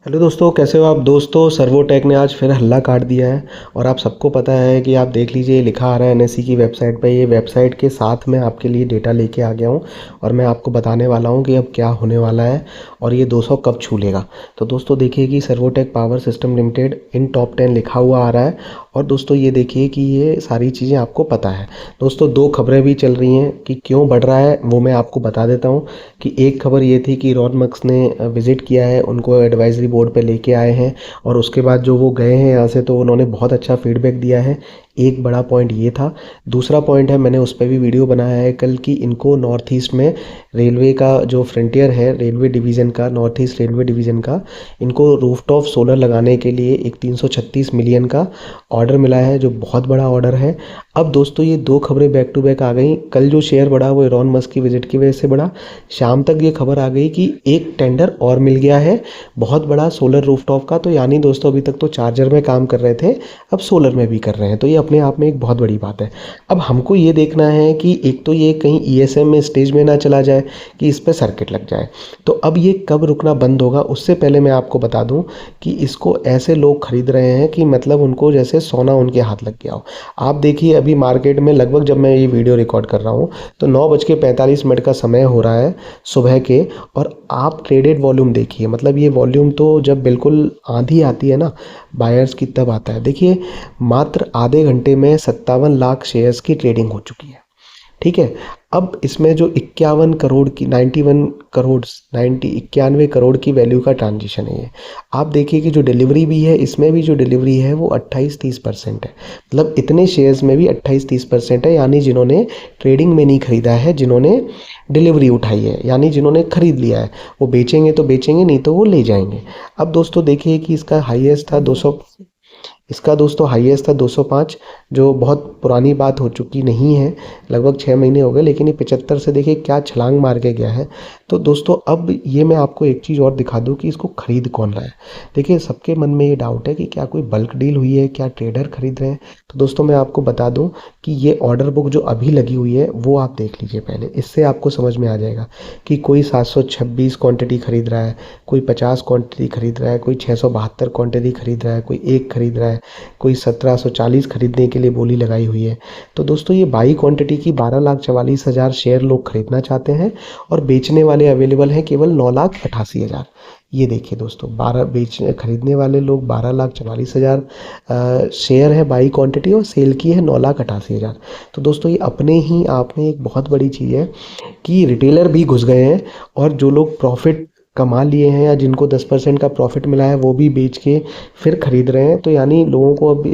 Hello दोस्तों, कैसे हो आप दोस्तों। सर्वोटेक ने आज फिर हल्ला काट दिया है और आप सबको पता है कि आप देख लीजिए, लिखा आ रहा है एनएसई की वेबसाइट पे। ये वेबसाइट के साथ में आपके लिए डेटा लेके आ गया हूँ और मैं आपको बताने वाला हूँ कि अब क्या होने वाला है और ये 200 कब छू लेगा। तो दोस्तों देखिए कि सर्वोटेक पावर सिस्टम लिमिटेड इन टॉप 10 लिखा हुआ आ रहा है। और दोस्तों ये देखिए कि ये सारी चीज़ें आपको पता है। दोस्तों दो खबरें भी चल रही हैं कि क्यों बढ़ रहा है, वो मैं आपको बता देता हूँ। कि एक खबर ये थी कि इलॉन मस्क ने विज़िट किया है, उनको एडवाइजरी बोर्ड पे लेके आए हैं और उसके बाद जो वो गए हैं यहाँ से तो उन्होंने बहुत अच्छा फीडबैक दिया है। एक बड़ा पॉइंट ये था। दूसरा पॉइंट है, मैंने उस पर भी वीडियो बनाया है कल, कि इनको नॉर्थ ईस्ट में रेलवे का जो फ्रंटियर है, रेलवे डिवीज़न का, नॉर्थ ईस्ट रेलवे डिवीज़न का, इनको रूफटॉप सोलर लगाने के लिए एक 336 मिलियन का ऑर्डर मिला है, जो बहुत बड़ा ऑर्डर है। अब दोस्तों ये दो खबरें बैक टू बैक आ गई। कल जो शेयर बढ़ा वो इलॉन मस्क की विजिट की वजह से बढ़ा। शाम तक ये खबर आ गई कि एक टेंडर और मिल गया है बहुत बड़ा सोलर रूफटॉप का। तो यानी दोस्तों अभी तक तो चार्जर में काम कर रहे थे, अब सोलर में भी कर रहे हैं। तो ये अपने आप में एक बहुत बड़ी बात है। अब हमको ये देखना है कि एक तो ये कहीं ईएसएम में स्टेज में ना चला जाए कि इस पर सर्किट लग जाए। तो अब ये कब रुकना बंद होगा, उससे पहले मैं आपको बता दूं कि इसको ऐसे लोग खरीद रहे हैं कि मतलब उनको जैसे सोना उनके हाथ लग गया हो। आप देखिए अभी मार्केट में लगभग, जब मैं ये वीडियो रिकॉर्ड कर रहा हूँ तो 9:45 का समय हो रहा है सुबह के, और आप ट्रेडेड वॉल्यूम देखिए। मतलब ये वॉल्यूम तो जब बिल्कुल आंधी आती है ना बायर्स की, तब आता है। देखिए मात्र आधे घंटे में 57 लाख शेयर्स की ट्रेडिंग हो चुकी है। ठीक है। अब इसमें जो 51 करोड़ की 91 करोड़ की वैल्यू का ट्रांजिशन है ये। आप देखिए कि जो डिलीवरी भी है, इसमें भी जो डिलीवरी है वो 28-30% है। मतलब इतने शेयर्स में भी 28-30% है। यानी जिन्होंने ट्रेडिंग में नहीं खरीदा है, जिन्होंने डिलीवरी उठाई है, यानी जिन्होंने खरीद लिया है, वो बेचेंगे तो बेचेंगे, नहीं तो वो ले जाएंगे। अब दोस्तों देखिए कि इसका हाईएस्ट था 200, इसका दोस्तों हाईएस्ट था 205, जो बहुत पुरानी बात हो चुकी नहीं है, लगभग 6 महीने हो गए। लेकिन ये 75 से देखिए क्या छलांग मार के गया है। तो दोस्तों अब ये मैं आपको एक चीज़ और दिखा दूं कि इसको खरीद कौन रहा है। देखिए सबके मन में ये डाउट है कि क्या कोई बल्क डील हुई है, क्या ट्रेडर खरीद रहे हैं। तो दोस्तों मैं आपको बता दूं कि ये ऑर्डर बुक जो अभी लगी हुई है वो आप देख लीजिए पहले, इससे आपको समझ में आ जाएगा कि कोई 726 क्वांटिटी खरीद रहा है, कोई 50 क्वांटिटी खरीद रहा है, कोई 672 क्वांटिटी खरीद रहा है, कोई एक खरीद रहा है, कोई 1740 खरीदने के लिए बोली लगाई हुई है। तो दोस्तों ये बाई क्वांटिटी की 12,44,000 शेयर लोग खरीदना चाहते हैं और बेचने वाले अवेलेबल हैं केवल 9,88,000। ये देखिए दोस्तों, खरीदने वाले लोग 12,44,000 शेयर है बाई क्वांटिटी, और सेल की है 9,88,000। तो दोस्तों ये अपने ही आप में एक बहुत बड़ी चीज़ है कि रिटेलर भी घुस गए हैं, और जो लोग प्रॉफिट कमा लिए हैं या जिनको 10% का प्रॉफिट मिला है वो भी बेच के फिर खरीद रहे हैं। तो यानी लोगों को अभी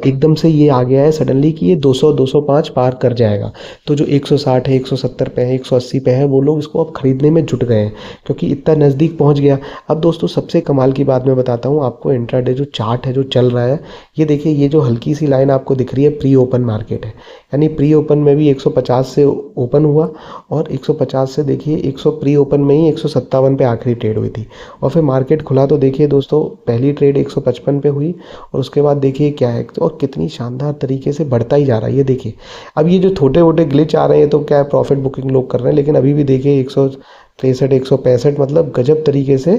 एकदम से ये आ गया है सडनली कि ये 200-205 पार कर जाएगा। तो जो 160 है, 170 पे है, 180 पे है, वो लोग इसको अब खरीदने में जुट गए हैं क्योंकि इतना नज़दीक पहुंच गया। अब दोस्तों सबसे कमाल की बात मैं बताता हूँ आपको, इंट्राडे जो चार्ट है जो चल रहा है, ये देखिए ये जो हल्की सी लाइन आपको दिख रही है प्री ओपन मार्केट है। यानी प्री ओपन में भी 150 से ओपन हुआ और 150 से देखिए 100 प्री ओपन में ही 157 पे आखिरी ट्रेड हुई थी। और फिर मार्केट खुला तो देखिए दोस्तों पहली ट्रेड 155 पे हुई और उसके बाद देखिए क्या है, और कितनी शानदार तरीके से बढ़ता ही जा रहा है। ये देखिए अब ये जो छोटे मोटे ग्लिच आ रहे हैं तो क्या है, प्रॉफिट बुकिंग लोग कर रहे हैं, लेकिन अभी भी देखिए 163 165, मतलब गजब तरीके से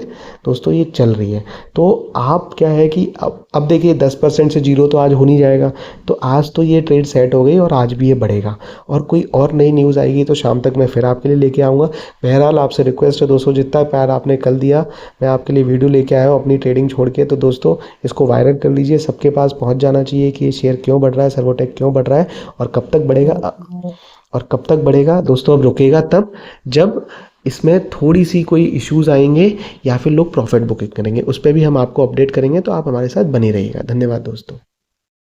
दोस्तों ये चल रही है। तो आप क्या है कि अब देखिए 10% से जीरो तो आज हो नहीं जाएगा। तो आज तो ये ट्रेड सेट हो गई और आज भी ये बढ़ेगा, और कोई और नई न्यूज़ आएगी तो शाम तक मैं फिर आपके लिए लेके आऊँगा। बहरहाल आपसे रिक्वेस्ट है दोस्तों, जितना प्यार आपने कल दिया, मैं आपके लिए वीडियो लेके आया हूँ अपनी ट्रेडिंग छोड़ के। तो दोस्तों इसको वायरल कर लीजिए, सबके पास पहुँच जाना चाहिए कि ये शेयर क्यों बढ़ रहा है, सर्वोटेक क्यों बढ़ रहा है और कब तक बढ़ेगा। और कब तक बढ़ेगा दोस्तों, अब रुकेगा तब जब इसमें थोड़ी सी कोई इश्यूज आएंगे या फिर लोग प्रॉफिट बुकिंग करेंगे, उस पर भी हम आपको अपडेट करेंगे। तो आप हमारे साथ बने रहिएगा। धन्यवाद दोस्तों।